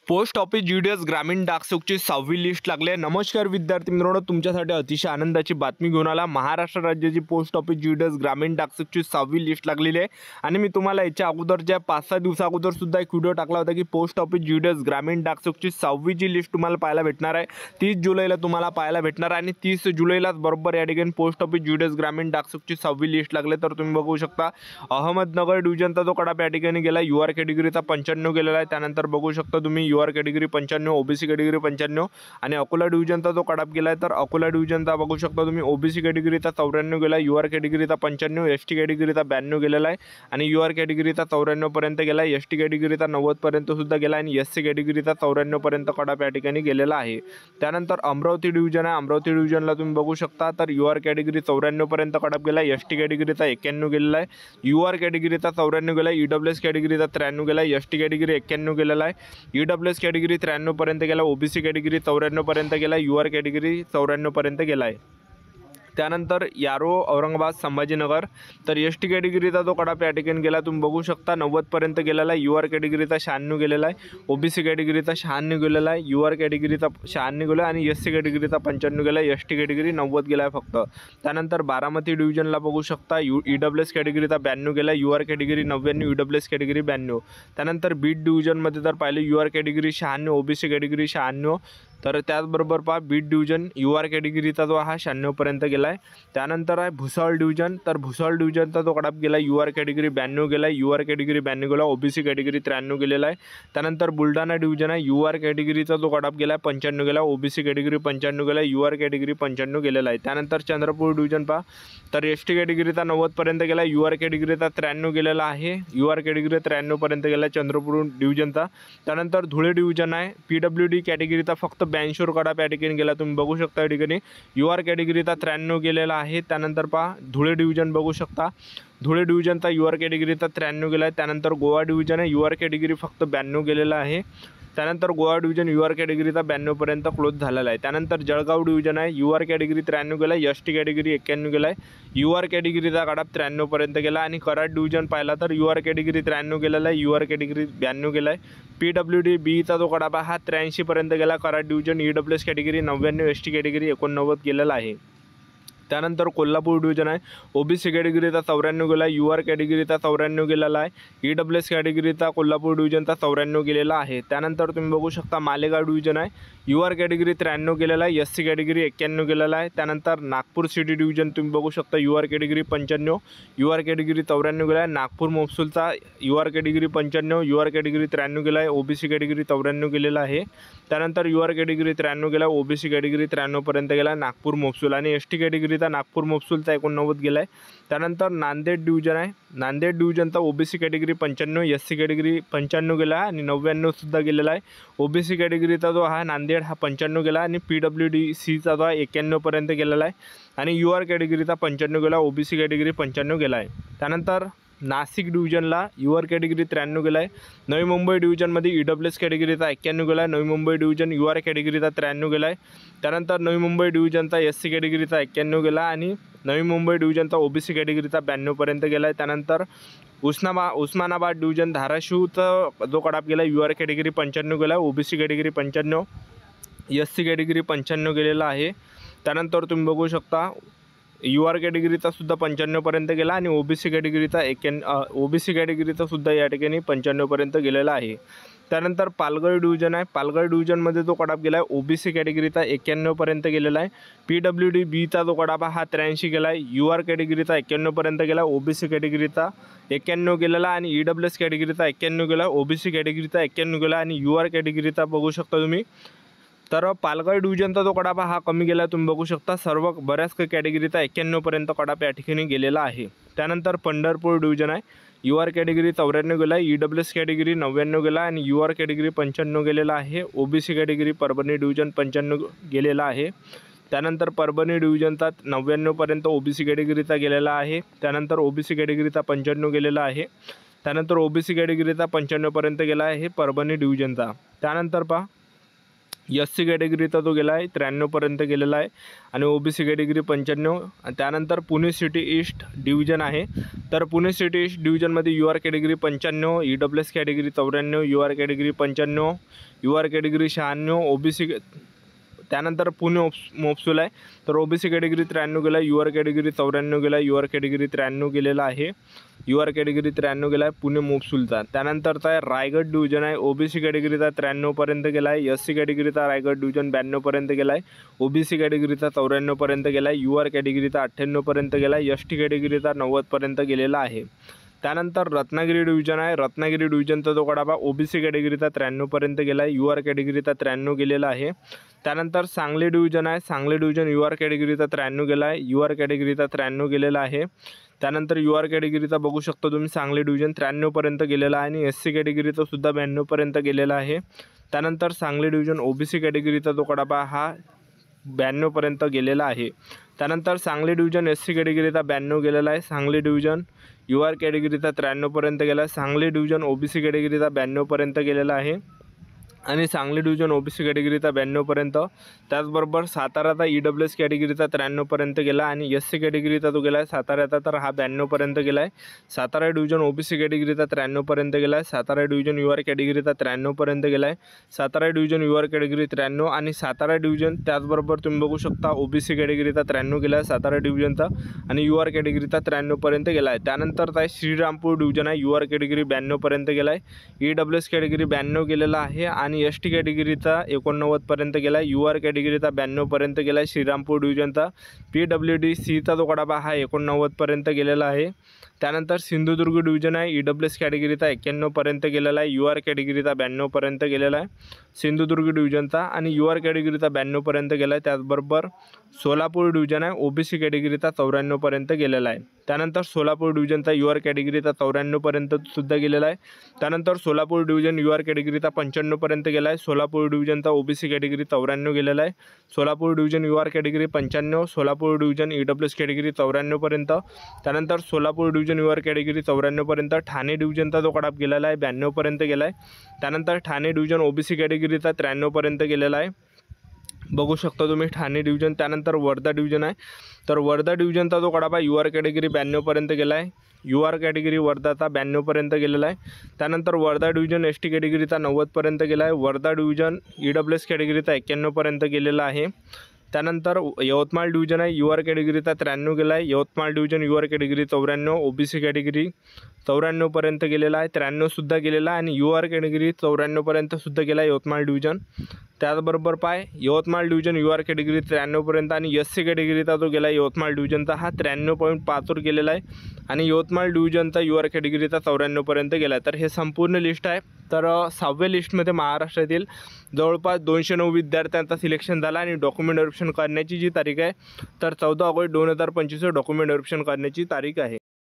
Post office GDS ग्रामीण डाकसेवकची 6वी list लागली आहे। नमस्कार विद्यार्थी मित्रांनो, तुमच्यासाठी अतिशय आनंदाची बातमी घेऊन आला। महाराष्ट्र राज्याची पोस्ट ऑफिस जीडीएस ग्रामीण डाकसेवकची 6वी लिस्ट लागलेली आहे आणि मी तुम्हाला याच्या अगोदरच्या 5-6 दिवसाअगोदर सुद्धा एक व्हिडिओ टाकला होता की पोस्ट ऑफिस जीडीएस ग्रामीण डाकसेवकची 6वी जी लिस्ट तुम्हाला पाहायला भेटणार आहे। 30 जुलैला तुम्हाला पाहायला भेटणार आहे आणि 30 जुलैलाच बरोबर या ठिकाणी पोस्ट ऑफिस जीडीएस ग्रामीण डाकसेवकची 6वी लिस्ट लागले। तर तुम्ही बघू शकता अहमदनगर डिव्हिजनचा जो कडाप या ठिकाणी गेला यूआर कॅटेगरीचा 95 गेलेला आहे। त्यानंतर बघू शकता तुम्ही यूआर कॅटेगरी 95, ओबीसी कॅटेगरी 95 आणि अकोला डिव्हिजनचा जो कडाप गेला आहे तर अकोला डिव्हिजनचा बघू शकता तुम्ही ओबीसी कॅटेगरीचा 94 गेला, यूआर कॅटेगरीचा 95, एसटी कॅटेगरीचा 92 गेलेला आहे आणि यूआर कॅटेगरीचा 94 पर्यंत गेला, एसटी कॅटेगरीचा 90 पर्यंत सुद्धा गेला आणि एससी कॅटेगरीचा 94 पर्यंत कडाप या ठिकाणी गेलेला आहे। त्यानंतर अमरावती डिव्हिजन आहे, अमरावती डिव्हिजनला तुम्ही बघू शकता तर यूआर कॅटेगरी 94 पर्यंत कडाप गेला, एसटी कॅटेगरीचा 91 गेलेला आहे, यूआर कॅटेगरीचा 94 गेला, ईडब्ल्यूएस कॅटेगरीचा 93 गेला, एसटी कॅटेगरी 91 गेलेला आहे, ईडब्ल्यूएस कॅटेगरी 93 पर्यंत गेला, ओबीसी कॅटेगरी 94 पर्यंत गेला, यूआर कॅटेगरी 94 पर्यंत गेला आहे। त्यानंतर यारो औरंगाबाद संभाजीनगर तर एसटी कॅटेगरीचा जो कडाप या ठिकाणी गेला तुम्ही बघू शकता 90 पर्यंत गेलेला आहे, यूआर कॅटेगरीचा 96 गेलेला आहे, ओबीसी कॅटेगरीचा 96 गेलेला आहे, यूआर कॅटेगरीचा 96 गेला आणि एससी कॅटेगरीचा 95 गेला, एसटी कॅटेगरी 90 गेला आहे फक्त। त्यानंतर बारामती डिव्हिजनला बघू शकता ईडब्ल्यूएस कॅटेगरीचा 92 गेला, यूआर कॅटेगरी 99, ईडब्ल्यूएस कॅटेगरी 92। त्यानंतर बीड डिव्हिजनमध्ये जर पाहिले यूआर कॅटेगरी 96, ओबीसी कॅटेगरी 96, तर त्याचबरोबर पहा बीड डिव्हिजन यूआर कॅटेगरीचा जो हा 96 पर्यंत गेला आहे। त्यानंतर आहे भुसावळ डिव्हिजन तर भुसावळ डिव्हिजनचा जो कडाप गेला यूआर कॅटेगरी 92 गेला, यूआर कॅटेगरी 92 गेला, ओबीसी कॅटेगरी 93 गेलेला आहे। त्यानंतर बुलढाणा डिव्हिजन आहे, यूआर कॅटेगरीचा जो कडाप गेला 95 गेला, ओबीसी कॅटेगरी 95 गेला, यूआर कॅटेगरी 95 गेलेला आहे। त्यानंतर चंद्रपूर डिव्हिजन पहा तर एसटी कॅटेगरीचा 90 पर्यंत गेला, यूआर कॅटेगरीचा 93 गेलेला आहे, यूआर कॅटेगरी 93 पर्यंत गेला चंद्रपूर डिव्हिजनचा। त्यानंतर धुळे डिव्हिजन आहे, पीडब्ल्यूडी कॅटेगरीचा फक्त 82 कडाप या ठिकाणी गेला, तुम्ही बघू शकता या ठिकाणी यूआर कॅटेगरीचा 93 गेलेला आहे। त्यानंतर पहा धुळे डिव्हिजन बघू शकता, धुळे डिव्हिजनचा यूआर कॅटेगरीचा 93 गेला आहे। त्यानंतर गोवा डिव्हिजन आहे, यूआर कॅटेगरी फक्त 92 गेलेला आहे। त्यानंतर गोवा डिव्हिजन यूआर कॅटेगरीचा 92 पर्यंत क्लोज झालेला आहे। त्यानंतर जळगाव डिव्हिजन आहे, यूआर कॅटेगरी 93 गेला, एसटी कॅटेगरी 91 गेला आहे, यूआर कॅटेगरीचा कडाप 93 पर्यंत गेला आणि कराड डिव्हिजन पाहिला तर यूआर कॅटेगरी 93 गेलेला आहे, यूआर कॅटेगरी 92 गेला आहे, पीडब्ल्यूडी बीचा जो कडाप हा 83 पर्यंत गेला, Karad division EWS category 99, ST category 89 गेलेला आहे। त्यानंतर कोल्हापूर डिव्हिजन आहे, ओबीसी कॅटेगरीचा 94 गेला, यूआर कॅटेगरीचा 94 गेलेला आहे, ईडब्ल्यूएस कॅटेगरीचा कोल्हापूर डिव्हिजनचा 94 गेलेला आहे। त्यानंतर तुम्ही बघू शकता मालेगाव डिव्हिजन आहे, यूआर कॅटेगरी 93 गेलेला आहे, एससी कॅटेगरी 91 गेलेला आहे। त्यानंतर नागपूर सिटी डिव्हिजन तुम्ही बघू शकता यूआर कॅटेगरी 95, यूआर कॅटेगरी 94 गेला आहे, नागपूर मोहसूलचा यूआर कॅटेगरी 95, यूआर कॅटेगरी 93 गेला आहे, ओबीसी कॅटेगरी 94 गेलेला आहे। त्यानंतर यूआर कॅटेगरी 93 गेला, ओबीसी कॅटेगरी 93 पर्यंत गेला नागपूर मोहसूल आणि एसटी कॅटेगरीचा नागपूर मोहसूलचा 89 गेला आहे। त्यानंतर नांदेड डिव्हिजन आहे, नांदेड डिव्हिजनचा ओबीसी कॅटेगरी 95, एससी कॅटेगरी 95 गेला आणि 99 सुद्धा गेलेला आहे, ओबीसी कॅटेगरीचा जो हा नांदेड हा 95 गेला आणि पीडब्ल्यूडीसीचा जो 91 पर्यंत गेलेला आहे आणि यूआर कॅटेगरीचा 95 गेला, ओबीसी कॅटेगरी 95 गेला आहे। त्यानंतर नाशिक डिव्हिजनला यूआर कॅटेगरी 93 गेला आहे, नवी मुंबई डिव्हिजनमध्ये ईडब्ल्यूएस कॅटेगरीचा 91 गेला आहे, नवी मुंबई डिव्हिजन यूआर कॅटेगरीचा 93 गेला आहे। त्यानंतर नवी मुंबई डिव्हिजनचा एससी कॅटेगरीचा 91 गेला आणि नवी मुंबई डिव्हिजनचा ओबीसी कॅटेगरीचा 92 पर्यंत गेला आहे। त्यानंतर उस्मानाबाद डिव्हिजन धाराशिवचा जो कडाप गेला यूआर कॅटेगरी 95 गेला, ओबीसी कॅटेगरी 95, एससी कॅटेगरी 95 गेलेला आहे। त्यानंतर तुम्ही बघू शकता यूआर कॅटेगरीचा सुद्धा 95 पर्यंत गेला आणि ओबीसी कॅटेगरीचा ओबीसी कॅटेगरीचा सुद्धा या ठिकाणी 95 पर्यंत गेलेला आहे। त्यानंतर पालघर डिव्हिजन आहे, पालघर डिव्हिजनमध्ये जो कडाप गेला आहे ओबीसी कॅटेगरीचा 91 पर्यंत गेलेला आहे, पीडब्ल्यूडी बीचा जो कडाप हा 83 गेला आहे, यूआर कॅटेगरीचा 91 पर्यंत गेला, ओबीसी कॅटेगरीचा 91 गेलेला आणि ईडब्ल्यूएस कॅटेगरीचा 91 गेला, ओबीसी कॅटेगरीचा 91 गेला आणि यूआर कॅटेगरीचा बघू शकता तुम्ही तर पालघर डिव्हिजनचा जो कडाप हा कमी गेला तुम्ही बघू शकता, सर्व बऱ्याच कॅटेगरीचा 91 पर्यंत कडाप या ठिकाणी गेलेला आहे। त्यानंतर पंढरपूर डिव्हिजन आहे, यूआर कॅटेगरी 94 गेला, ईडब्ल्यूएस कॅटेगरी 99 गेला आणि यूआर कॅटेगरी 95 गेलेला आहे, ओबीसी कॅटेगरी परभणी डिव्हिजन 95 गेलेला आहे। त्यानंतर परभणी डिव्हिजनचा 99 पर्यंत ओबीसी कॅटेगरीचा गेलेला आहे, त्यानंतर ओबीसी कॅटेगरीचा 95 गेलेला आहे, त्यानंतर ओबीसी कॅटेगरीचा 95 पर्यंत गेला आहे परभणी डिव्हिजनचा। त्यानंतर पहा SC कॅटेगरीचा तो गेला आहे 93पर्यंत गेलेला आहे आणि OBC कॅटेगरी 95. त्यानंतर पुणे सिटी ईस्ट डिव्हिजन आहे. तर पुणे सिटी ईस्ट डिव्हिजनमध्ये UR category 95, EWS category 94, UR category 95, UR category 96, OBC. त्यानंतर पुणे मोपसूल आहे. तर OBC कॅटेगरी 93 गेला, UR कॅटेगरी 94 गेला, UR कॅटेगरी 93 गेलेला आहे, UR कॅटेगरी 93 गेला आहे पुणे मोपसूलचा. त्यानंतरचा आहे रायगड डिव्हिजन आहे. OBC कॅटेगरीचा 93पर्यंत गेला आहे, SC कॅटेगरीचा रायगड डिव्हिजन 92पर्यंत गेला आहे, OBC कॅटेगरीचा 94पर्यंत गेला आहे, UR कॅटेगरीचा 98पर्यंत गेला आहे, ST कॅटेगरीचा 90पर्यंत गेलेला आहे. त्यानंतर रत्नागिरी डिव्हिजन आहे. रत्नागिरी डिव्हिजनचा जो गटाबा OBC कॅटेगरीचा 93पर्यंत गेला आहे, UR कॅटेगरीचा 93 गेलेला आहे. त्यानंतर सांगली डिव्हिजन आहे. सांगली डिव्हिजन UR कॅटेगरीचा 93 गेला आहे, UR कॅटेगरीचा 93 गेलेला आहे. त्यानंतर UR कॅटेगरीचा बघू शकता तुम्ही सांगली डिव्हिजन 93पर्यंत गेलेला आहे आणि SC कॅटेगरीचा सुद्धा 92पर्यंत गेलेला आहे. त्यानंतर सांगली डिव्हिजन OBC कॅटेगरीचा जो गटाबा हा 92पर्यंत गेलेला आहे. त्यानंतर सांगली डिव्हिजन SC कॅटेगरीचा 92 गेलेला आहे. सांगली डिव्हिजन UR कॅटेगरीचा 93पर्यंत गेला आहे. सांगली डिव्हिजन OBC कॅटेगरीचा 92पर्यंत गेलेला आहे आणि सांगली डिव्हिजन OBC कॅटेगरीचा 92पर्यंत. त्याचबरोबर साताराचा EWS कॅटेगरीचा 93पर्यंत गेला आणि SC कॅटेगरीचा जो गेला आहे साताऱ्याचा तर हा 92पर्यंत गेला आहे. सातारा डिव्हिजन OBC कॅटेगरीचा 93पर्यंत गेला आहे. सातारा डिव्हिजन UR कॅटेगरीचा 93पर्यंत गेला आहे. सातारा डिव्हिजन UR कॅटेगरी 93 आणि सातारा डिव्हिजन त्याचबरोबर तुम्ही बघू शकता OBC कॅटेगरीचा 93 गेला आहे सातारा डिव्हिजनचा आणि UR कॅटेगरीचा 93पर्यंत गेला आहे. त्यानंतरचा आहे श्रीरामपूर डिव्हिजन आहे. UR कॅटेगरी 92पर्यंत गेला आहे, EWS कॅटेगरी 92 गेलेला आहे आणि ST कॅटेगरीचा 89पर्यंत गेला आहे, UR कॅटेगरीचा 92पर्यंत गेला आहे. श्रीरामपूर डिव्हिजनचा PWDCचा जो गटाबा हा 89पर्यंत गेलेला आहे. त्यानंतर सिंधुदुर्ग डिव्हिजन आहे. EWS कॅटेगरीचा 91पर्यंत गेलेला आहे, UR कॅटेगरीचा 92पर्यंत गेलेला आहे सिंधुदुर्ग डिव्हिजनचा आणि UR कॅटेगरीचा 92पर्यंत गेला आहे. त्याचबरोबर सोलापूर डिव्हिजन आहे. OBC कॅटेगरीचा 94पर्यंत गेलेला आहे. त्यानंतर सोलापूर डिव्हिजनचा UR कॅटेगरीचा 94पर्यंत सुद्धा गेलेला आहे. त्यानंतर सोलापूर डिव्हिजन UR कॅटेगरीचा 95पर्यंत गेला आहे. सोलापूर डिव्हिजनचा OBC कॅटेगरी 94 गेलेला आहे. Solapur division UR category 95, Solapur division EWS category 94पर्यंत. त्यानंतर सोलापूर डिव्हिजन UR कॅटेगरी 94पर्यंत. ठाणे डिव्हिजनचा जो गटाप गेलेला आहे 92पर्यंत गेला आहे. त्यानंतर ठाणे डिव्हिजन OBC कॅटेगरीचा 93पर्यंत गेलेला आहे, बघू शकता तुम्ही ठाणे डिव्हिजन. त्यानंतर वर्धा डिव्हिजन आहे. तर वर्धा डिव्हिजनचा जो गटाबा UR कॅटेगरी 92पर्यंत गेला आहे, UR कॅटेगरी वर्धाचा 92पर्यंत गेलेला आहे. त्यानंतर वर्धा डिव्हिजन ST कॅटेगरीचा 90पर्यंत गेला आहे. वर्धा डिव्हिजन EWS कॅटेगरीचा 91पर्यंत गेलेला आहे. त्यानंतर यवतमाळ डिव्हिजन आहे. UR कॅटेगरीचा 93 गेला आहे. Yavatmal division UR category 94, OBC category 94पर्यंत गेलेला आहे, 93सुद्धा गेलेला आहे आणि UR कॅटेगरी 94पर्यंत सुद्धा गेला आहे यवतमाळ डिव्हिजन. त्याचबरोबर यवतमाळ डिव्हिजन UR कॅटेगरी 93पर्यंत आणि SC कॅटेगरीचा जो गेला आहे यवतमाळ डिव्हिजनचा हा 93.5वर गेलेला आहे आणि यवतमाळ डिव्हिजनचा UR कॅटेगरीचा 94पर्यंत गेला आहे. तर हे संपूर्ण लिस्ट आहे. तर 6व्या लिस्टमध्ये महाराष्ट्रातील जवळपास 209 विद्यार्थ्यांचा सिलेक्शन झाला आणि डॉक्युमेंट व्हेरिफिकेशन करण्याची जी तारीख आहे तर 14 ऑगस्ट 2025 डॉक्युमेंट व्हेरिफिकेशन करण्याची तारीख आहे.